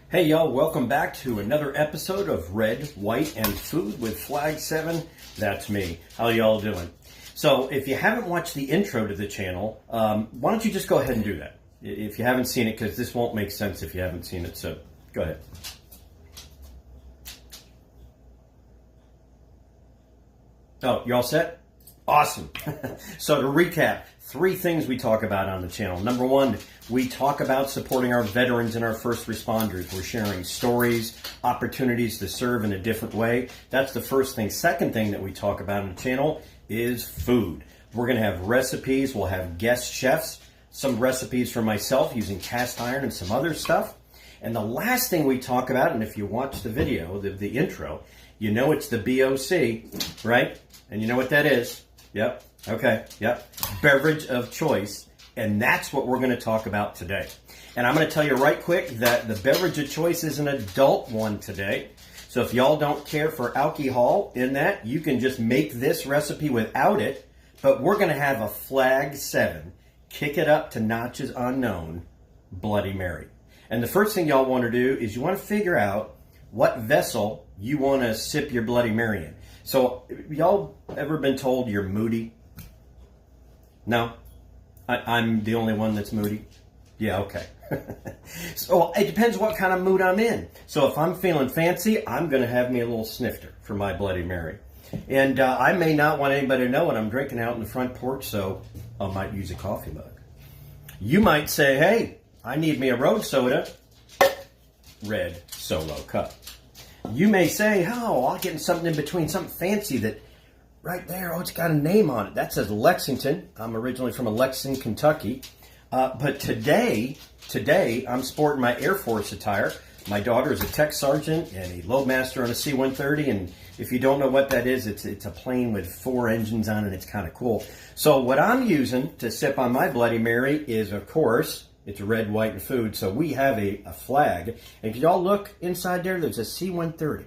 Hey y'all, welcome back to another episode of Red, White, and Food with Flag 7. That's me. How y'all doing? So if you haven't watched the intro to the channel, why don't you just go ahead and do that? If you haven't seen it, because this won't make sense if you haven't seen it, so go ahead. Oh, you all set? Awesome. So to recap, 3 things we talk about on the channel. Number 1, we talk about supporting our veterans and our first responders. We're sharing stories, opportunities to serve in a different way. That's the first thing. Second thing that we talk about on the channel is food. We're going to have recipes. We'll have guest chefs, some recipes for myself using cast iron and some other stuff. And the last thing we talk about, and if you watch the video, the intro, you know it's the BOC, right? And you know what that is? Yep. Okay. Yep. Beverage of choice. And that's what we're going to talk about today. And I'm going to tell you right quick that the beverage of choice is an adult one today. So if y'all don't care for alcohol in that, you can just make this recipe without it. But we're going to have a Flag 7, kick it up to notches unknown, Bloody Mary. And the first thing y'all want to do is you want to figure out what vessel you want to sip your Bloody Mary in. So, y'all ever been told you're moody? No? I'm the only one that's moody? Yeah, okay. So, it depends what kind of mood I'm in. So, if I'm feeling fancy, I'm going to have me a little snifter for my Bloody Mary. And I may not want anybody to know what I'm drinking out in the front porch, so I might use a coffee mug. You might say, hey, I need me a road soda. Red Solo cup. You may say, oh, I'll get something in between, something fancy that right there, oh, it's got a name on it. That says Lexington. I'm originally from Lexington, Kentucky. But today, I'm sporting my Air Force attire. My daughter is a tech sergeant and a loadmaster on a C-130. And if you don't know what that is, it's a plane with 4 engines on it. It's kind of cool. So what I'm using to sip on my Bloody Mary is, of course, it's red, white, and food. So we have a flag. And if y'all look inside there, there's a C-130.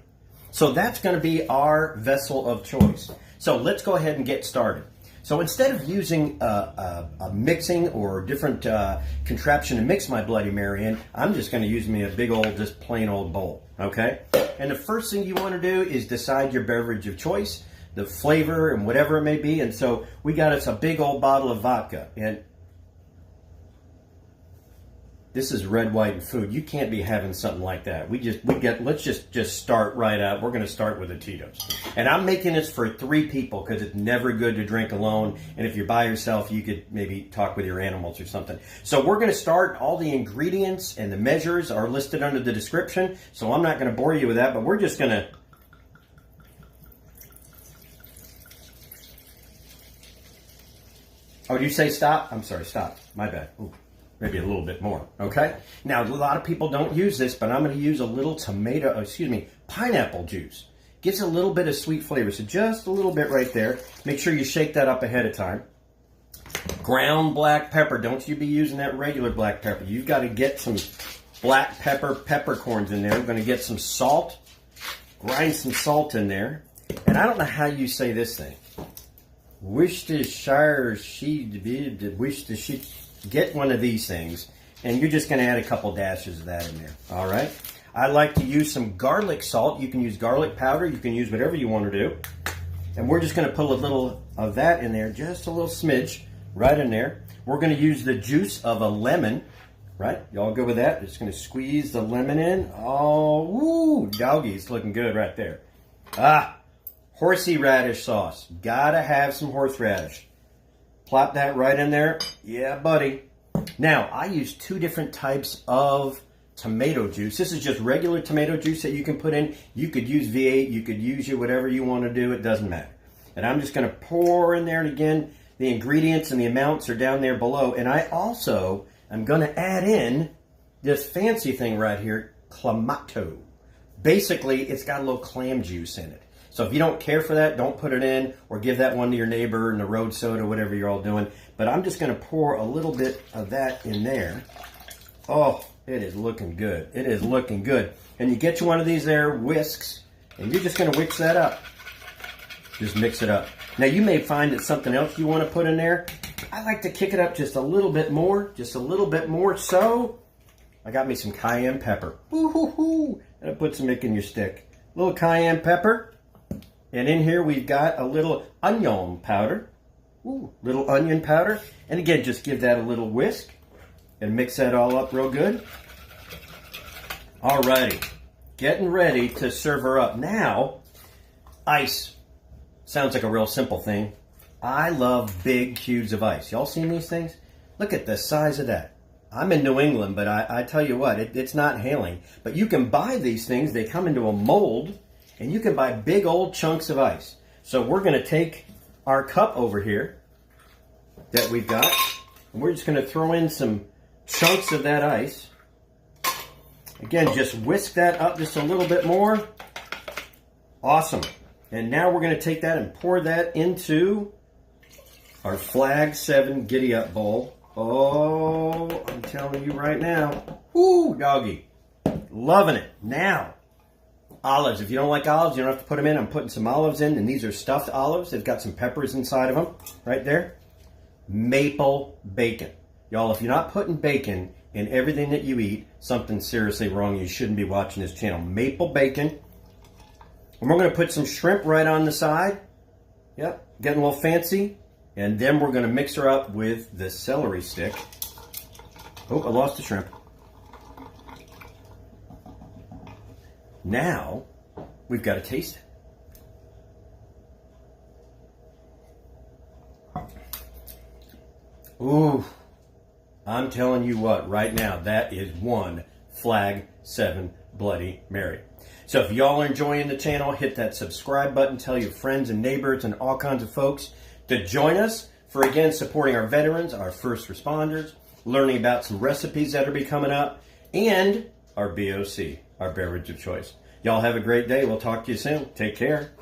So that's going to be our vessel of choice. So let's go ahead and get started. So instead of using a mixing or different contraption to mix my Bloody Mary in, I'm just going to use me a big old, just plain old bowl. Okay? And the first thing you want to do is decide your beverage of choice, the flavor and whatever it may be. And so we got us a big old bottle of vodka. And this is red, white, and food. You can't be having something like that. Let's just start right out. We're going to start with the Tito's. And I'm making this for 3 people because it's never good to drink alone. And if you're by yourself, you could maybe talk with your animals or something. So we're going to start. All the ingredients and the measures are listed under the description. So I'm not going to bore you with that, but we're just going to... Oh, did you say stop? I'm sorry, stop. My bad. Ooh. Maybe a little bit more, okay? Now, a lot of people don't use this, but I'm going to use a little pineapple juice. Gives a little bit of sweet flavor, so just a little bit right there. Make sure you shake that up ahead of time. Ground black pepper. Don't you be using that regular black pepper. You've got to get some black peppercorns in there. I'm going to get some salt. Grind some salt in there. And I don't know how you say this thing. Worcestershire, get one of these things, and you're just going to add a couple dashes of that in there. All right. I like to use some garlic salt. You can use garlic powder. You can use whatever you want to do. And we're just going to put a little of that in there, just a little smidge right in there. We're going to use the juice of a lemon, right? Y'all good with that? Just going to squeeze the lemon in. Oh, woo, doggy, it's looking good right there. Horseradish sauce. Gotta have some horseradish. Plop that right in there. Yeah, buddy. Now, I use 2 different types of tomato juice. This is just regular tomato juice that you can put in. You could use V8. You could use whatever you want to do. It doesn't matter. And I'm just going to pour in there. And again, the ingredients and the amounts are down there below. And I also am going to add in this fancy thing right here, Clamato. Basically, it's got a little clam juice in it. So if you don't care for that, don't put it in or give that one to your neighbor in the road soda, whatever you're all doing. But I'm just going to pour a little bit of that in there. Oh, it is looking good. It is looking good. And you get you one of these there whisks, and you're just going to whisk that up. Just mix it up. Now you may find that something else you want to put in there. I like to kick it up just a little bit more. So I got me some cayenne pepper. Woo-hoo-hoo. And I put some in your stick. A little cayenne pepper. And in here we've got a little onion powder. Ooh, little onion powder. And again, just give that a little whisk and mix that all up real good. Alrighty, getting ready to serve her up. Now, ice. Sounds like a real simple thing. I love big cubes of ice. Y'all seen these things? Look at the size of that. I'm in New England, but I tell you what, it's not hailing. But you can buy these things. They come into a mold, and you can buy big old chunks of ice. So we're going to take our cup over here that we've got, and we're just going to throw in some chunks of that ice. Again, just whisk that up just a little bit more. Awesome. And now we're going to take that and pour that into our Flag 7 Giddy Up bowl. Oh, I'm telling you right now. Woo, doggy. Loving it. Now, olives. If you don't like olives, you don't have to put them in. I'm putting some olives in, and these are stuffed olives. They've got some peppers inside of them right there. Maple bacon. Y'all, if you're not putting bacon in everything that you eat, something's seriously wrong. You shouldn't be watching this channel. Maple bacon. And we're going to put some shrimp right on the side. Yep, getting a little fancy. And then we're going to mix her up with the celery stick. Oh, I lost the shrimp. Now, we've got to taste it. Ooh, I'm telling you what, right now, that is one Flag 7 Bloody Mary. So if y'all are enjoying the channel, hit that subscribe button. Tell your friends and neighbors and all kinds of folks to join us for, again, supporting our veterans, our first responders, learning about some recipes that are coming up, and our BOC, our beverage of choice. Y'all have a great day. We'll talk to you soon. Take care.